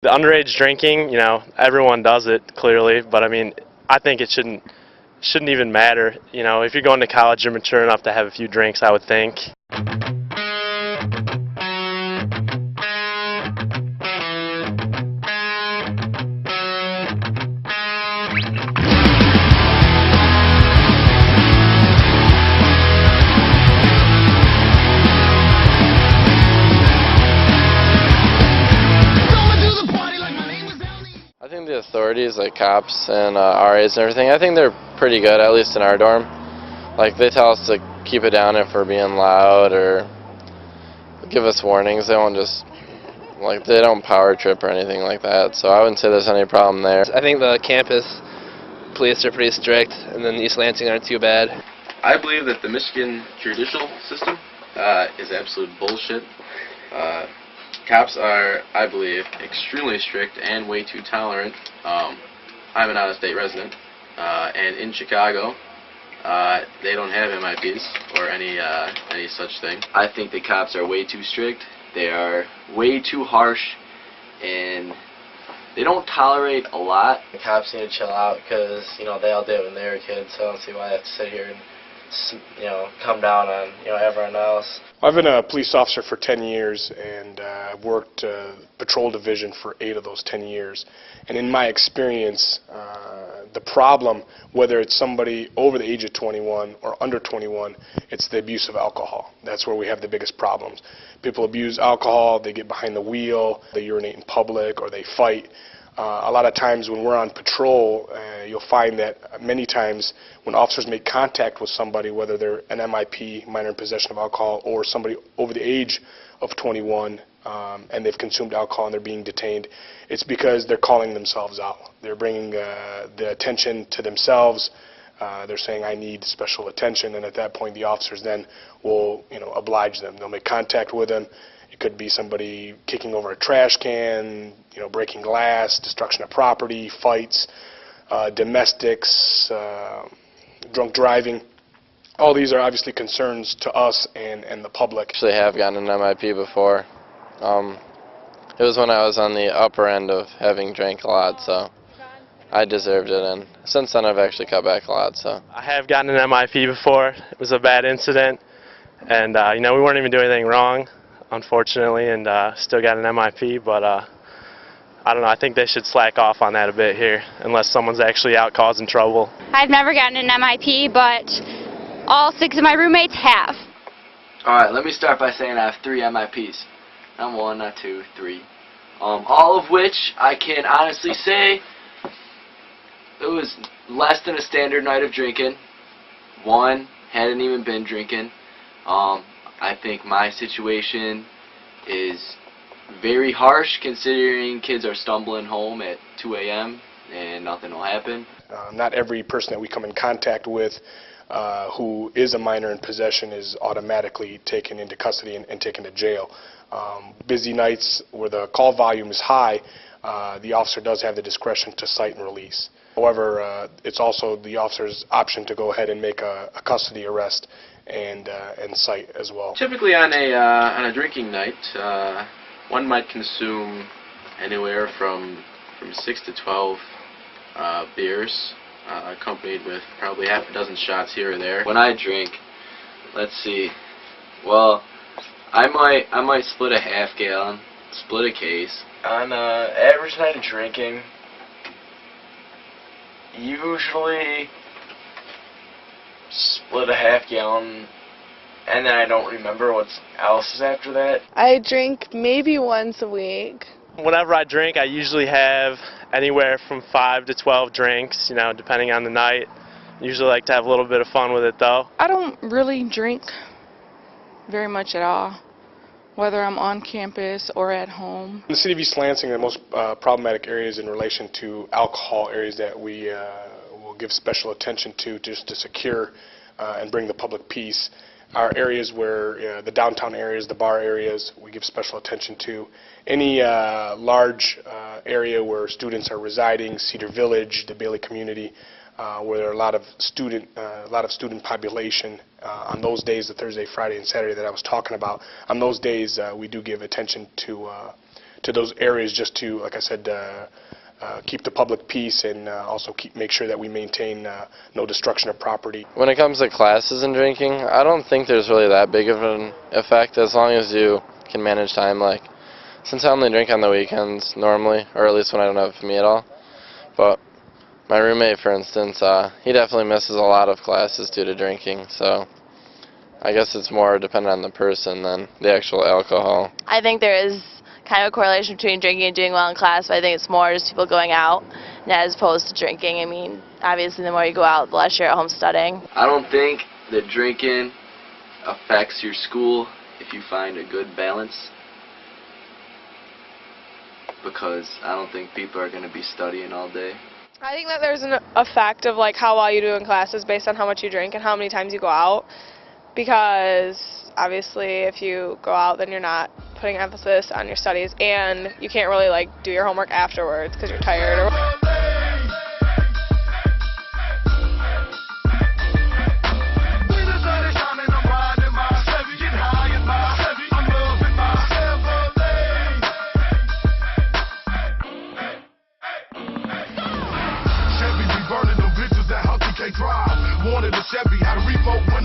The underage drinking, everyone does it clearly, but I mean, I think it shouldn't even matter. If you're going to college, you're mature enough to have a few drinks, I would think. I think the authorities, like cops and RAs and everything, I think they're pretty good, at least in our dorm. Like, they tell us to keep it down if we're being loud or give us warnings. They won't just, they don't power trip or anything like that, so I wouldn't say there's any problem there. I think the campus police are pretty strict, and then East Lansing aren't too bad. I believe that the Michigan judicial system is absolute bullshit. Cops are, I believe, extremely strict and way too tolerant. I'm an out-of-state resident, and in Chicago, they don't have MIPs or any such thing. I think the cops are way too strict. They are way too harsh, and they don't tolerate a lot. The cops need to chill out because, they all did it when they were kids, so I don't see why they have to sit here and come down on, everyone else. I've been a police officer for 10 years, and I've worked patrol division for 8 of those 10 years. And in my experience, the problem, whether it's somebody over the age of 21 or under 21, it's the abuse of alcohol. That's where we have the biggest problems. People abuse alcohol, they get behind the wheel, they urinate in public, or they fight. A lot of times when we're on patrol, you'll find that many times when officers make contact with somebody, whether they're an MIP, minor in possession of alcohol, or somebody over the age of 21 and they've consumed alcohol and they're being detained, it's because they're calling themselves out. They're bringing the attention to themselves. They're saying, I need special attention, and at that point the officers then will oblige them. They'll make contact with them. It could be somebody kicking over a trash can, breaking glass, destruction of property, fights, domestics, drunk driving. All these are obviously concerns to us and the public. Actually have gotten an MIP before. It was when I was on the upper end of having drank a lot, so I deserved it, and since then I've actually cut back a lot. So I have gotten an MIP before. It was a bad incident, and we weren't even doing anything wrong, unfortunately, and still got an MIP, but I don't know, I think they should slack off on that a bit here, unless someone's actually out causing trouble. I've never gotten an MIP, but all 6 of my roommates have. Alright, let me start by saying I have 3 MIPs. Not 1, not 2, 3. All of which I can honestly say it was less than a standard night of drinking. 1 hadn't even been drinking. I think my situation is very harsh considering kids are stumbling home at 2 a.m. and nothing will happen. Not every person that we come in contact with who is a minor in possession is automatically taken into custody and taken to jail. Busy nights where the call volume is high, the officer does have the discretion to cite and release. However, it's also the officer's option to go ahead and make a custody arrest and cite as well. Typically on a drinking night, one might consume anywhere from 6 to 12 beers, accompanied with probably half a dozen shots here or there. When I drink, let's see, well, I might split a half gallon, split a case. on an average night of drinking, usually split a half gallon, and then I don't remember what else is after that. I drink maybe once a week. Whenever I drink, I usually have anywhere from 5 to 12 drinks, depending on the night. Usually like to have a little bit of fun with it, though. I don't really drink very much at all, whether I'm on campus or at home. In the city of East Lansing, the most problematic areas in relation to alcohol areas that we will give special attention to just to secure and bring the public peace are areas where the downtown areas, the bar areas, we give special attention to. Any large area where students are residing, Cedar Village, the Bailey community, where there are a lot of student population. On those days, the Thursday, Friday, and Saturday that I was talking about, on those days we do give attention to to those areas just to, like I said, keep the public peace and also make sure that we maintain no destruction of property. When it comes to classes and drinking, I don't think there's really that big of an effect as long as you can manage time. Like, since I only drink on the weekends normally, or at least when I don't have me at all. But my roommate, for instance, he definitely misses a lot of classes due to drinking, so I guess it's more dependent on the person than the actual alcohol. I think there is kind of a correlation between drinking and doing well in class, but I think it's more just people going out as opposed to drinking. I mean, obviously the more you go out, the less you're at home studying. I don't think that drinking affects your school if you find a good balance, because I don't think people are going to be studying all day. I think that there's an effect of like how well you do in classes based on how much you drink and how many times you go out, because obviously if you go out then you're not putting emphasis on your studies and you can't really like do your homework afterwards because you're tired or Chevy, we burning them bitches that Hustle can't drive. Wanted a Chevy, had a remote.